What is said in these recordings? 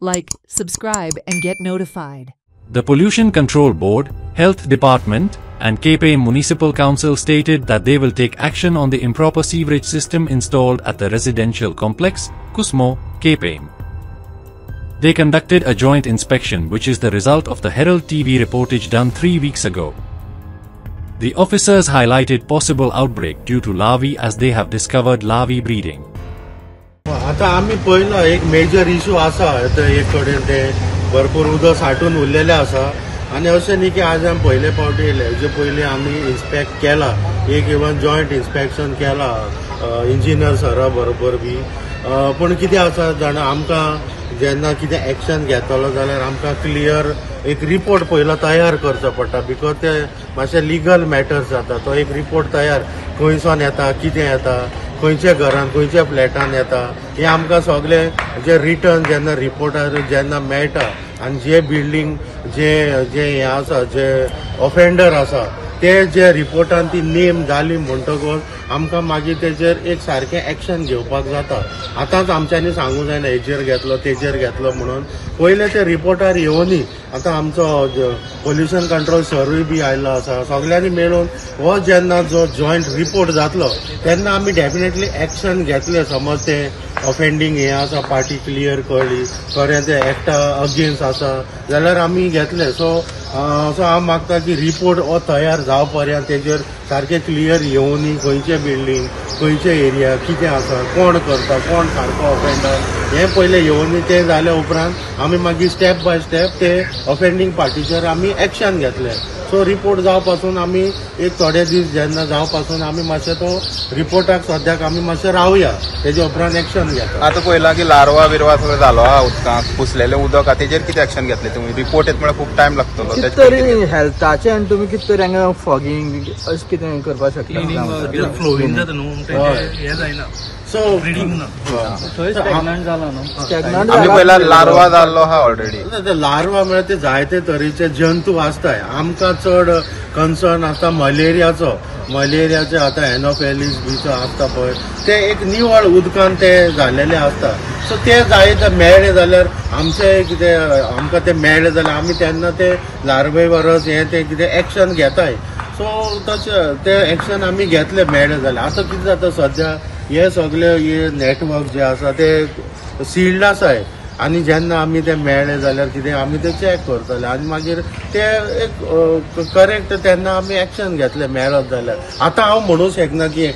Like, subscribe and get notified. The Pollution Control Board, Health Department, and KPAM Municipal Council stated that they will take action on the improper sewerage system installed at the residential complex, Kusmo, KPAM. They conducted a joint inspection, which is the result of the Herald TV reportage done 3 weeks ago. The officers highlighted possible outbreak due to larvae as they have discovered larvae breeding. आता आम्ही पहिला एक major issue असा एक कडेन ते भरपूर उदक साठून उरलेले आसा आणि अशें न्ही की आज आमी पयले फावटी येयले हेजे पयलीं आमी इन्स्पेक्ट केला एक इवन जॉयंट इन्स्पेक्शन केला इंजिनियर सरा बरोबर बी पूण कितें आसा जाणा आमकां जेन्ना कितें एक्शन घेतलो जाल्यार आमकां क्लियर एक रिपोर्ट पयलो तयार करचो पडटा बिकॉज ते मातशे लिगल मॅटर्स जाता तो एक रिपोर्ट तयार खंयसून येता कितें येता खंयच्या घरान खंयच्या फ्लॅटान येता हे आमकां सगळे जे रिटर्न जेन्ना रिपोर्टार जेन्ना मेळटा आनी जे बिल्डींग जे हे आसा जे ऑफेंडर आसा ते जे रिपोर्टान ती नेम जाली म्हणटकच आमकां मागीर तेजेर एक सारकें एक्शन घेवपाक जाता आतांच आमच्यांनी सांगूंक जायना हेजेर घेतलो तेजेर घेतलो म्हणून पयले ते रिपोर्टार येवनी आतां आमचो पोल्युशन कंट्रोल सरूय बी आयल्लो आसा सगळ्यांनी मेळून हो जेन्ना जो जॉयंट रिपोर्ट जातलो तेन्ना आमी डेफिनेटली एक्शन घेतले समज ते ऑफेंडींग हे आसा पार्टी क्लियर कळ्ळी खरें ते एक्टा अगेन्स्ट आसा जाल्यार आमी घेतले सो हांव मागता की रिपोर्ट हो तयार जाव पर्यंत तेजेर सारकें क्लियर येवनी खंयचे बिल्डींग खंयचे एरिया कितें आसा कोण करता कोण सारको ऑफेंडर हे पयलें येवनी ते जाल्या उपरांत आमी मागीर स्टेप बाय स्टेप ते ऑफेंडींग पार्टीचेर आमी एक्शन घेतले सो रिपोर्ट जाव पासून आमी एक थोडे दीस जेन्ना जाव पासून आमी मातशे तो रिपोर्टाक सद्याक आमी मातशे रावया तेजे उपरांत एक्शन घेता आतां पयला की लार्वा बिरवा सगळो जालो हा उदकांत कुसलेलें उदक आहा तेजेर कितें एक्शन घेतले तुमी रिपोर्ट येता म्हळ्यार खूब टायम लागतलो कितें तरी हेल्थाचे आनी तुमी कितें तरी हांगा फॉगिंग अशें कितें करपाक शकता फ्लोरीन जाता न्हू हे जायना सो स्टॅग्नंट जाला न्हू आमी पयला लार्वा जाल्लो आहा ऑलरेडी लार्वा म्हळ्यार ते जायते तरेचे जंतू आसताय आमकां चड कन्सर्न आसता मलेरियाचे आतां एनोफेलिस बीचो आसता पळय ते एक निवळ उदकान ते जाल्लेले आसता सो ते जायते मेळ्ळे जाल्यार आमचे कितें आमकां ते मेळ्ळे जाल्यार आमी तेन्ना ते लार्वे वरस हे ते कितें एक्शन घेताय सो तशें ते एक्शन आमी घेतले मेळ्ळे जाल्यार आतां कितें जाता सद्या हे सगळे हे नेटवर्क जे आसा ते सील्ड आसाय आनी जेन्ना आमी ते मेळ्ळे जाल्यार कितें आमी ते चॅक करतले आनी मागीर ते एक करेक्ट तेन्ना आमी एक्शन घेतले मेळत जाल्यार आतां हांव म्हणूं शकना की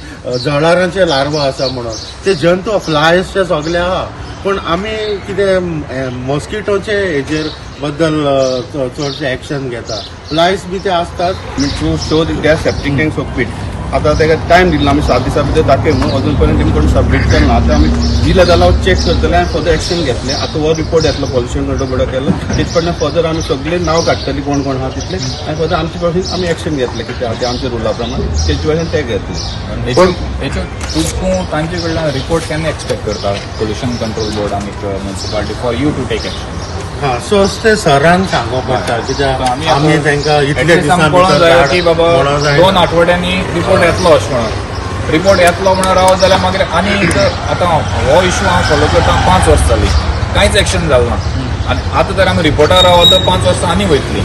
जळारांचे लार्वा आसा म्हणून ते जंतू फ्लायसचे सगळे आहा पूण आमी कितें मॉस्किटोचे हेजेर बद्दल चडशे एक्शन घेता फ्लायस बी ते असतात to show that septic tank submit आता ताका टायम दिला आमी 7 दिसां भितर दाखय म्हणून अजून पर्यंत तेमी कोण सबमिट केला आतां आमी दिलें जाल्यार चेक करतले आनी फर्दर एक्शन घेतले आतां हो रिपोर्ट येतलो पोल्युशन कंट्रोल बोर्डाक केलो तेच कडल्यान फर्दर आमी सगळे नांव काडटली कोण कोण आहा तितले आनी फर्दर आमचे पासून आमी एक्शन घेतले कितें आहा ते आमच्या रुला प्रमाणे तेचे वयल्यान ते घेतले तूं तांचे कडल्यान रिपोर्ट केन्ना एक्सपेक्ट करता पोल्युशन कंट्रोल बोर्ड आनी municipality for you to take action so ते सरान सांगो पडटा कित्याक आमी तांकां इतले दिसां भितर की बाबा 2 आठवड्यांनी रिपोर्ट येतलो अशें म्हणून रिपोर्ट येतलो म्हणून रावत जाल्यार मागीर आनी आतां हो इश्यू हांव फॉलो करता 5 वर्सां जालीं कांयच एक्शन जालें ना आनी आतां जर आमी रिपोर्टार रावत तर 5 वर्सां आनी वयतलीं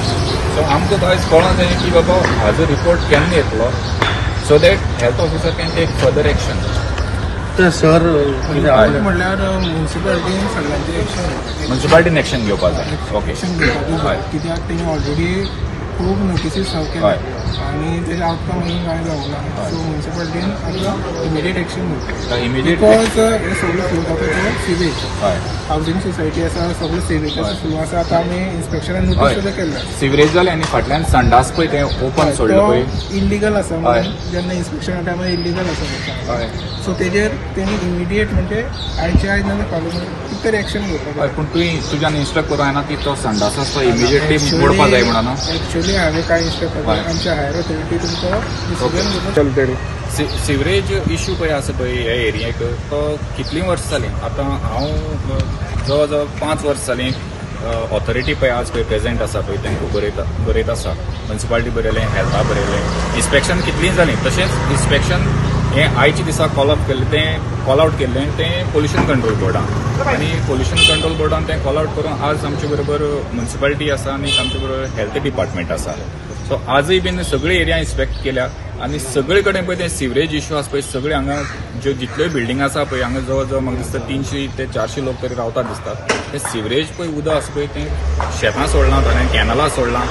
सो आमकां आयज कळोंक जाय की बाबा हाजो रिपोर्ट केन्ना येतलो so that health officer can take further action sir म्हणल्यार म्युनिसिपालिटीन सगळ्यांचे एक्शन म्युनिसिपालिटीन एक्शन घेवपाक जाय ओके कित्याक तेणी ऑलरेडी खूब नोटिसीस सर्व केले आणि तेजे आउटकम ही कांय जावना सो म्युनिसिपालिटीन आतां इमिडिएट एक्शन घेवपाक इमिडिएट बिकॉज हे सगळे फ्लो जाता सिवेज हावजींग सोसायटी आसा सगळे सिवेजाचो फ्लो आसा आतां आमी इन्स्पेक्शनान नोटीस सुद्दां केल्या सिवरेज जाले आनी फाटल्यान संडास पळय ते ओपन सोडले पळय इल्लिगल आसा म्हणून जेन्ना इन्स्पेक्शना टायमार इल्लिगल आसा सो तेजेर तेणी इमिडिएट म्हणजे आयच्या आयज नाजाल्यार फाल्यां कितें तरी एक्शन घेवपाक पूण तुवें तुज्यान इन्स्ट्रक्ट करूं येना की तो संडास आसा इमिडिएटली मोडपाक जाय म्हणून एक्चुअली हांवें कांय इन्स्ट्रक्ट करता आमच्या हायर ऑथॉरिटी तुमकां सिवरेज इश्यू पळय आसा पळय ह्या एरियेक तो कितलीं वर्सां जालीं आतां हांव जवळ जवळ 5 वर्सां जालीं ऑथॉरिटी पळय आज पळय प्रेजेंट आसा पळय तांकां बरयत आसा म्युनिसिपालिटी बरयलें हेल्था बरयलें इन्स्पेक्शन कितलीं जालीं तशेंच इन्स्पेक्शन हे आयच्या दिसा कॉल आउट केल्लें तें पोल्युशन कंट्रोल बोर्डान आनी पोल्युशन कंट्रोल बोर्डान तें कॉल आउट करून आज आमचे बरोबर म्युन्सिपालिटी आसा आनी आमचे बरोबर हेल्थ डिपार्टमेंट आसा. सो आजय बीन सगळे एरिया इन्स्पेक्ट केल्या आनी सगळे कडेन पळय ते सिवरेज इश्यू आसा पळय सगळे हांगा ज्यो जितल्यो बिल्डिंग आसा पळय हांगा जवळ जवळ म्हाका दिसता 300 ते 400 लोक तरी रावतात दिसतात. ते सिवरेज पळय उदक आसा पळय तें शेतां सोडलां ताणें कॅनलां सोडलां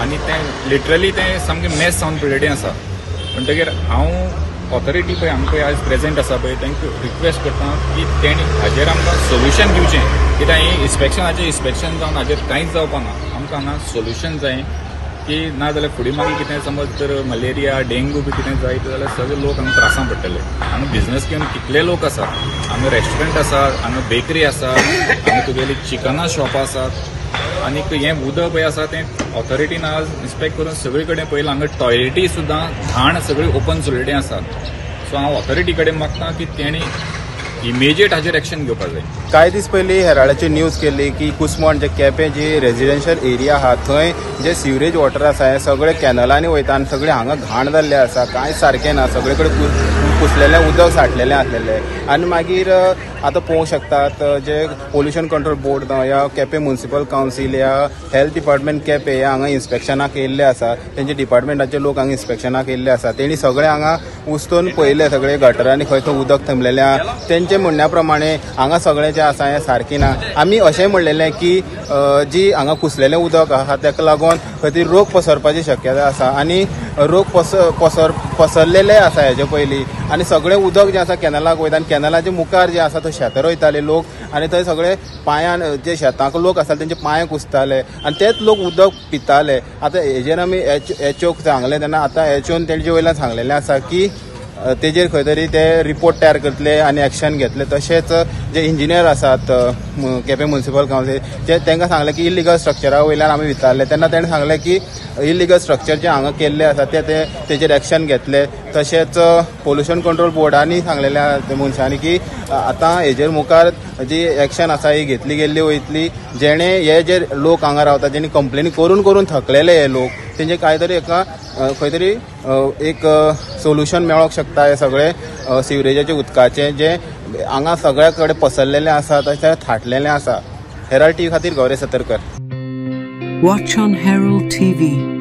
आनी तें लिटरली तें सामकें मेस जावन पिड्यारी आसा. म्हणटकीर हांव ऑथॉरिटी पळय हांगा पळय आयज प्रेझेंट आसा पळय तांकां रिक्वेस्ट करता की तेणी हाजेर आमकां सोल्युशन दिवचें कित्याक ही इन्स्पेक्शन जावन हाजेर कांयच जावपा ना. आमकां हांगा सोल्युशन जाय की ना जाल्यार फुडें मागीर कितें समज तर मलेरिया डेंगू बी कितें जायत जाल्यार सगळे लोक हांगा त्रासान पडटले. हांगा बिझनेस घेवन कितले लोक आसा, हांगा रेस्टॉरंट आसा, हांगा बेकरी आसा, हांगा तुगेली चिकना शॉपां आसात आनी हें उदक पळय आसा तें ऑथॉरिटीन आज इन्स्पेक्ट करून सगळे कडेन पळयलां हांगा टॉयलेटी सुद्दां घाण सगळी ओपन सोडिल्लें आसा. सो हांव ऑथॉरिटी कडेन मागतां की तेणी इमिजिएट हाजेर एक्शन घेवपाक जाय. कांय दीस पयलीं हेराल्डाची न्यूज केल्ली की कुसमोण जे केपें जी रेजिडेन्शियल एरिया आहा थंय जे सिवरेज वॉटर आसा हे सगळे कॅनलांनी वयता आनी सगळे हांगा घाण जाल्ले आसा, कांय सारकें ना, सगळे कडेन कुसलेलें उदक साठलेलें आसलेलें. आनी मागीर आतां पळोवंक शकतात जे पोल्युशन कंट्रोल बोर्ड या केपें म्युन्सिपल कावन्सील या हेल्थ डिपार्टमेंट केपें हे हांगा इन्स्पेक्शनाक येयल्ले आसा, तेंचे डिपार्टमेंटाचे लोक हांगा इन्स्पेक्शनाक येयल्ले आसा. तेणी सगळे हांगा उस्तून पळयले सगळे गटरांनी खंय थंय उदक थंबलेलें आहा. तेंचे म्हणण्या प्रमाणे हांगा सगळें जें आसा हें सारकें ना. आमी अशेंय म्हणलेलें की जी हांगा कुसलेलें उदक आहा ताका लागून खंय तरी रोग पसरपाची शक्यताय आसा आनी रोग पसरलेले आसा हेजे पयलीं आनी सगळें उदक जें आसा कॅनलाक वयता आनी कॅनलाच्या मुखार जें आसा थंय शेतां रोयताले लोक आनी थंय सगळे पांयान जे शेतांक लोक आसताले तेंचे पांय कुसताले आनी तेच लोक उदक पिताले. आतां हेजेर आमी एचओक सांगलें तेन्ना आतां एचओन तेंचे वयल्यान सांगलेलें आसा की तेजेर खंय तरी ते रिपोर्ट तयार करतले आनी एक्शन घेतले. तशेंच जे इंजिनियर आसात केपें म्युन्सिपल कावन्सील तांकां सांगलें की इलिगल स्ट्रक्चरा वयल्यान आमी विचारले तेन्ना ताणें सांगलें की इलिगल स्ट्रक्चर जे हांगा केल्ले आसा ते तेजेर एक्शन घेतले. तशेंच पोल्युशन कंट्रोल बोर्डांनी सांगलेलें आसा मनशांनी की आतां हेजेर मुखार जी एक्शन आसा ही घेतली गेल्ली वयतली. जेणे हे जे लोक हांगा रावतात जेणी कंप्लेनी करून करून थकलेले हे लोक तेंचे काय तरी एका खंय तरी एक सोल्युशन मेळोंक शकता हे सगळे सिवरेजाचे उदकाचे जे हांगा सगळ्या कडेन पसरलेलें आसा तशें थाटलेलें आसा. हेराल्ड टीव्ही खातीर Gauri Satarkar. Watch on Herald TV.